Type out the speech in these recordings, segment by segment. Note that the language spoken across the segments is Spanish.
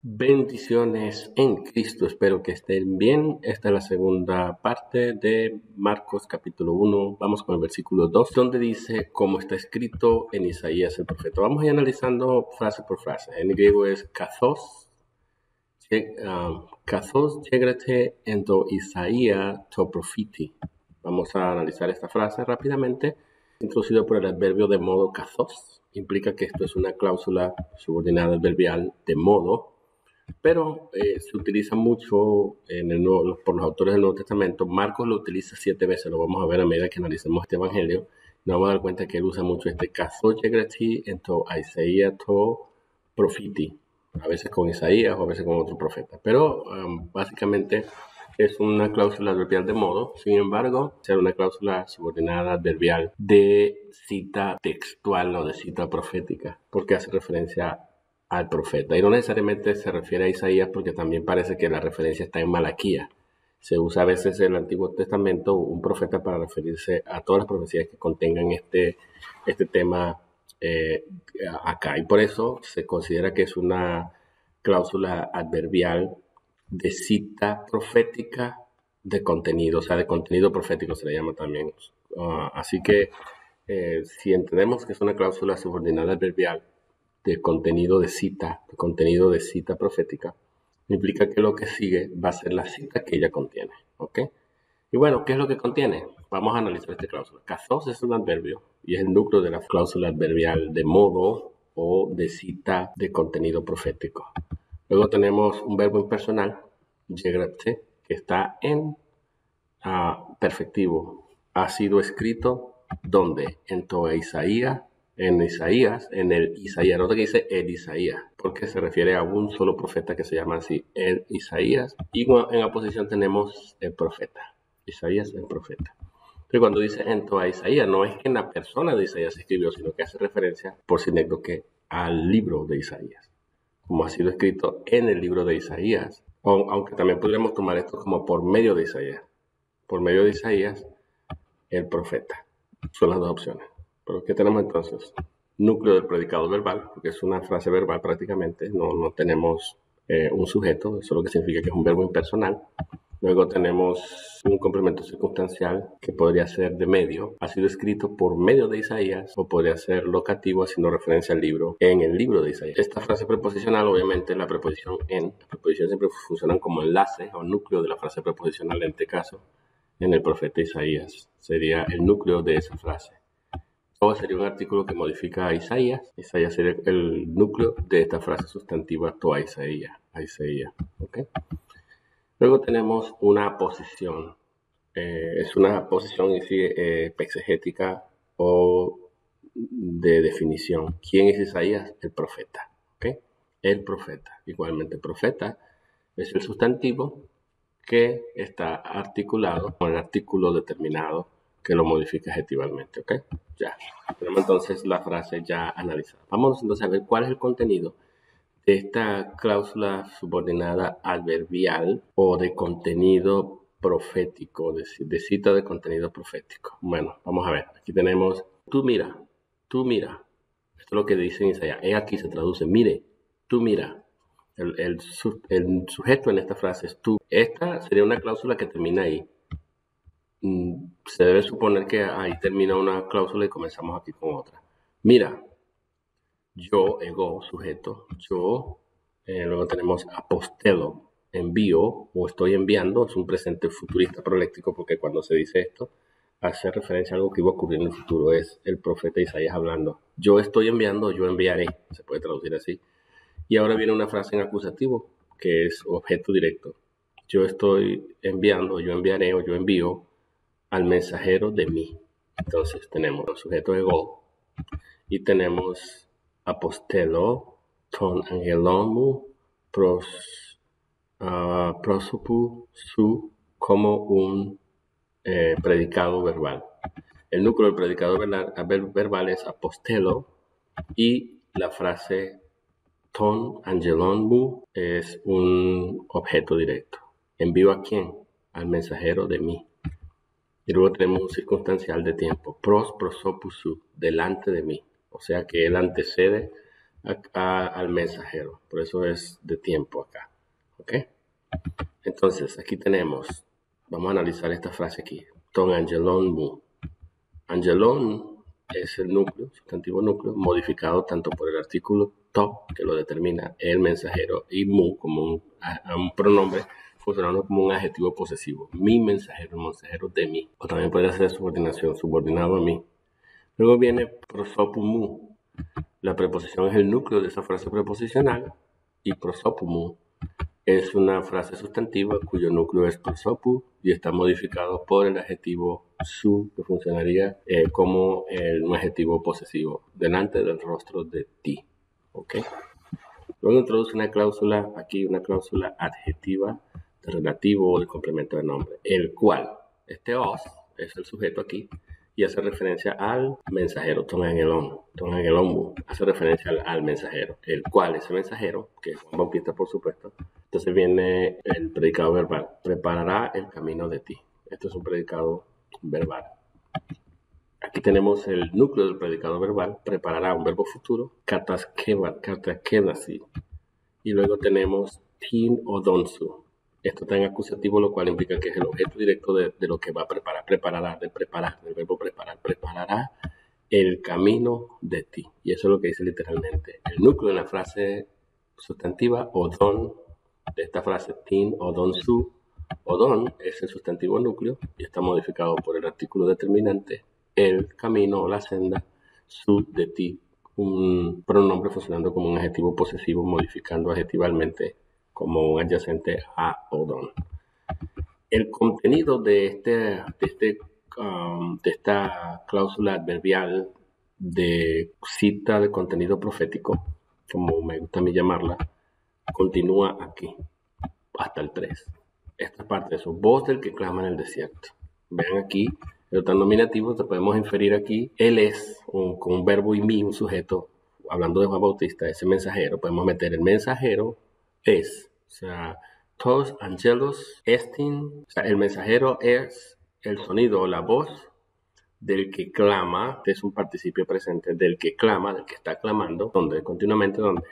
Bendiciones en Cristo, espero que estén bien. Esta es la segunda parte de Marcos capítulo 1. Vamos con el versículo 2, donde dice, como está escrito en Isaías el profeta. Vamos a ir analizando frase por frase. En griego es καθώς γέγραφε εν το Isaías το προφήτη. Vamos a analizar esta frase rápidamente. Introducido por el adverbio de modo καθώς. Implica que esto es una cláusula subordinada adverbial de modo, pero se utiliza mucho por los autores del Nuevo Testamento. Marcos lo utiliza 7 veces, lo vamos a ver a medida que analicemos este evangelio. Nos vamos a dar cuenta que él usa mucho este καθώς γέγραφε εν το Isaías το προφήτη, a veces con Isaías o a veces con otro profeta, pero básicamente es una cláusula adverbial de modo. Sin embargo, ser una cláusula subordinada adverbial de cita textual o de cita profética, porque hace referencia al profeta. Y no necesariamente se refiere a Isaías, porque también parece que la referencia está en Malaquía. Se usa a veces en el Antiguo Testamento un profeta para referirse a todas las profecías que contengan este tema acá. Y por eso se considera que es una cláusula adverbial de cita profética de contenido, o sea, de contenido profético se le llama también. Así que si entendemos que es una cláusula subordinada adverbial de contenido de cita profética, implica que lo que sigue va a ser la cita que ella contiene, ¿ok? Y bueno, ¿qué es lo que contiene? Vamos a analizar esta cláusula. Καθώς es un adverbio y es el núcleo de la cláusula adverbial de modo o de cita de contenido profético. Luego tenemos un verbo impersonal, γέγραφε, que está en perfectivo. Ha sido escrito, ¿dónde? En todo Isaías. En el Isaías, nota que dice el Isaías, porque se refiere a un solo profeta que se llama así, el Isaías, y en la oposición tenemos el profeta, Isaías el profeta. Pero cuando dice en toda Isaías, no es que la persona de Isaías se escribió, sino que hace referencia, por que al libro de Isaías, como ha sido escrito en el libro de Isaías, aunque también podríamos tomar esto como por medio de Isaías, el profeta. Son las dos opciones. Pero ¿qué tenemos entonces? Núcleo del predicado verbal, porque es una frase verbal prácticamente, no tenemos un sujeto, eso lo que significa que es un verbo impersonal. Luego tenemos un complemento circunstancial que podría ser de medio, ha sido escrito por medio de Isaías, o podría ser locativo haciendo referencia al libro, en el libro de Isaías. Esta frase preposicional, obviamente la preposición en, las preposiciones siempre funcionan como enlace o núcleo de la frase preposicional en este caso, en el profeta Isaías, sería el núcleo de esa frase. O sería un artículo que modifica a Isaías. Isaías sería el núcleo de esta frase sustantiva toa Isaías. ¿Okay? Luego tenemos una posición. Es una posición exegética o de definición. ¿Quién es Isaías? El profeta. ¿Okay? El profeta. Igualmente, profeta es el sustantivo que está articulado con el artículo determinado que lo modifica adjetivamente, ¿ok? Ya, tenemos entonces la frase ya analizada. Vamos entonces a ver cuál es el contenido de esta cláusula subordinada adverbial o de contenido profético, de cita de contenido profético. Bueno, vamos a ver. Aquí tenemos, tú mira. Esto es lo que dice en Isaías. Aquí se traduce, mire, tú mira. El sujeto en esta frase es tú. Esta sería una cláusula que termina ahí. Se debe suponer que ahí termina una cláusula y comenzamos aquí con otra. Mira, yo, ego, sujeto, yo, luego tenemos apostelo, envío o estoy enviando, es un presente futurista proléctico porque cuando se dice esto hace referencia a algo que iba a ocurrir en el futuro, es el profeta Isaías hablando. Yo estoy enviando, yo enviaré, se puede traducir así. Y ahora viene una frase en acusativo que es objeto directo. Yo estoy enviando, yo enviaré o yo envío al mensajero de mí. Entonces tenemos el sujeto ego y tenemos apostelo, ton angelomou, prosopu, su, como un predicado verbal. El núcleo del predicado verbal es apostelo y la frase ton angelomou es un objeto directo. ¿Envío a quién? Al mensajero de mí. Y luego tenemos un circunstancial de tiempo. Prosopusú, delante de mí. O sea que él antecede al mensajero. Por eso es de tiempo acá. ¿Ok? Entonces, aquí tenemos, vamos a analizar esta frase aquí. Ton angelon mu. Angelon es el núcleo, sustantivo núcleo, modificado tanto por el artículo to, que lo determina el mensajero, y mu como un pronombre, funcionando como un adjetivo posesivo. Mi mensajero, el mensajero de mí. O también puede ser subordinación, subordinado a mí. Luego viene prosopumu. La preposición es el núcleo de esa frase preposicional, y prosopumu es una frase sustantiva cuyo núcleo es prosopu y está modificado por el adjetivo su, que funcionaría como un adjetivo posesivo delante del rostro de ti. ¿Ok? Luego introduce una cláusula aquí, una cláusula adjetiva de relativo o de complemento de nombre, el cual, este os es el sujeto aquí y hace referencia al mensajero, tongangelonbu, hace referencia al mensajero, el cual, ese mensajero, que es Juan Bautista por supuesto. Entonces viene el predicado verbal, preparará el camino de ti. Esto es un predicado verbal. Aquí tenemos el núcleo del predicado verbal, preparará, un verbo futuro, kataskedasi. Y luego tenemos tin o donsu. Esto está en acusativo, lo cual implica que es el objeto directo de lo que va a preparar. Preparará, de preparar, del verbo preparar. Preparará el camino de ti. Y eso es lo que dice literalmente. El núcleo de la frase sustantiva odon, de esta frase tin o don su. Odon es el sustantivo núcleo y está modificado por el artículo determinante el camino o la senda, su de ti, un pronombre funcionando como un adjetivo posesivo, modificando adjetivalmente como un adyacente a odon. El contenido de esta cláusula adverbial de cita de contenido profético, como me gusta a mí llamarla, continúa aquí, hasta el 3. Esta parte de eso, voz del que clama en el desierto. Vean aquí, el tan nominativo, te podemos inferir aquí, él es, con un verbo y mí, un sujeto, hablando de Juan Bautista, ese mensajero, podemos meter el mensajero es, o sea, tos angelos estin, o sea, el mensajero es el sonido o la voz del que clama, es un participio presente, del que clama, del que está clamando, donde continuamente, donde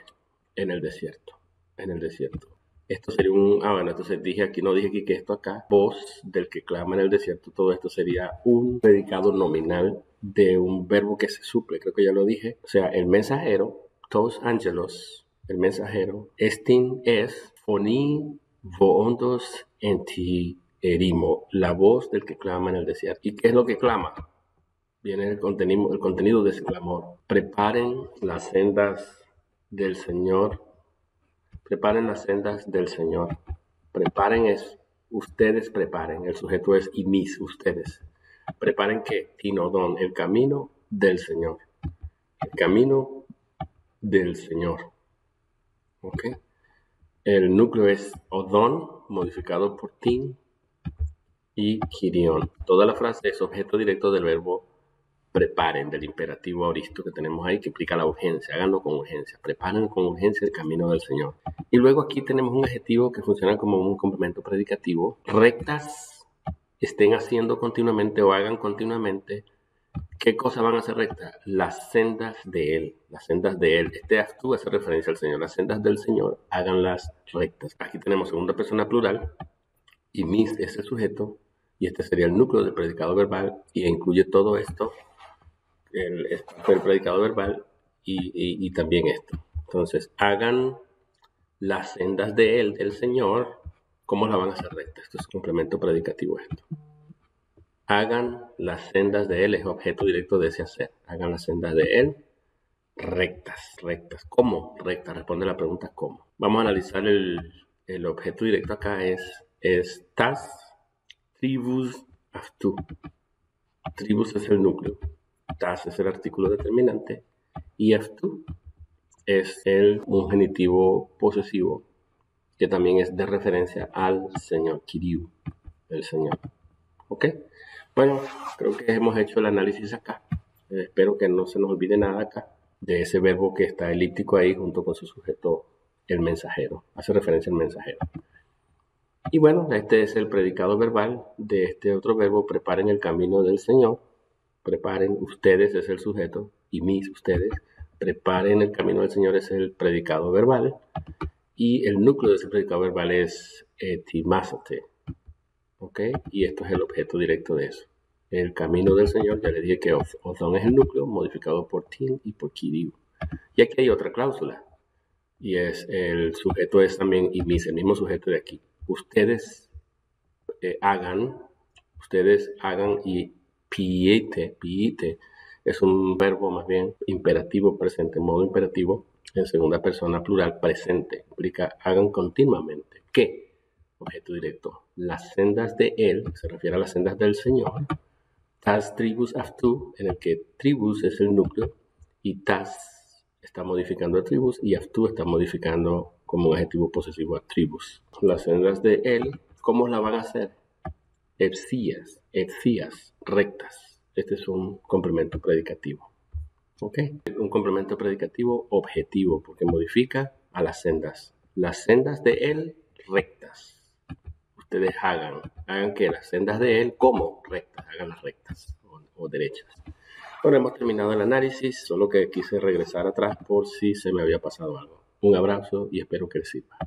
en el desierto, en el desierto. Esto sería entonces dije aquí que esto acá, voz del que clama en el desierto, todo esto sería un predicado nominal de un verbo que se suple, creo que ya lo dije. O sea, el mensajero, tos angelos, el mensajero, estin es, foni voondos enti erimo, la voz del que clama en el desierto. ¿Y qué es lo que clama? Viene el contenido de ese clamor. Preparen las sendas del Señor. Preparen las sendas del Señor. Preparen es, ustedes preparen. El sujeto es y mis, ustedes. Preparen que, tinodón, el camino del Señor. El camino del Señor. ¿Ok? El núcleo es odón, modificado por tin y kirion. Toda la frase es objeto directo del verbo preparen, del imperativo aoristo que tenemos ahí, que implica la urgencia, háganlo con urgencia, preparen con urgencia el camino del Señor. Y luego aquí tenemos un adjetivo que funciona como un complemento predicativo, rectas, estén haciendo continuamente o hagan continuamente. ¿Qué cosas van a ser rectas? Las sendas de Él, las sendas de Él. Este actúo hace referencia al Señor, las sendas del Señor, háganlas rectas. Aquí tenemos segunda persona plural, y mis es el sujeto, y este sería el núcleo del predicado verbal, y incluye todo esto, el predicado verbal y también esto. Entonces, hagan las sendas de Él, del Señor, ¿cómo la van a hacer rectas? Esto es complemento predicativo esto. Hagan las sendas de Él, es objeto directo de ese hacer. Hagan las sendas de Él rectas, rectas. ¿Cómo? Rectas, responde la pregunta ¿cómo? Vamos a analizar el objeto directo acá es tas, tribus, aftu. Tribus es el núcleo. Tas es el artículo determinante y aftu es un genitivo posesivo que también es de referencia al Señor, Kiriu, el Señor. ¿Ok? Bueno, creo que hemos hecho el análisis acá. Espero que no se nos olvide nada acá de ese verbo que está elíptico ahí junto con su sujeto, el mensajero. Hace referencia al mensajero. Y bueno, este es el predicado verbal de este otro verbo, preparen el camino del Señor. Preparen, ustedes es el sujeto, y mis, ustedes, preparen el camino del Señor es el predicado verbal y el núcleo de ese predicado verbal es etimásate. ¿Ok? Y esto es el objeto directo de eso. El camino del Señor, ya le dije que Ozón es el núcleo modificado por tin y por kiriu. Y aquí hay otra cláusula. Y es el sujeto es también el mismo sujeto de aquí. Ustedes hagan y piite es un verbo más bien imperativo presente, en modo imperativo en segunda persona plural presente. Implica hagan continuamente. ¿Qué? Objeto directo. Las sendas de él, se refiere a las sendas del Señor. Tas tribus aftu, en el que tribus es el núcleo y tas está modificando a tribus y aftu está modificando como un adjetivo posesivo a tribus. Las sendas de él, ¿cómo la van a hacer? Epsías, rectas. Este es un complemento predicativo. ¿Ok? Un complemento predicativo objetivo porque modifica a las sendas. Las sendas de él rectas. Ustedes hagan que las sendas de él como rectas, hagan las rectas o derechas. Bueno, hemos terminado el análisis, solo que quise regresar atrás por si se me había pasado algo. Un abrazo y espero que les sirva.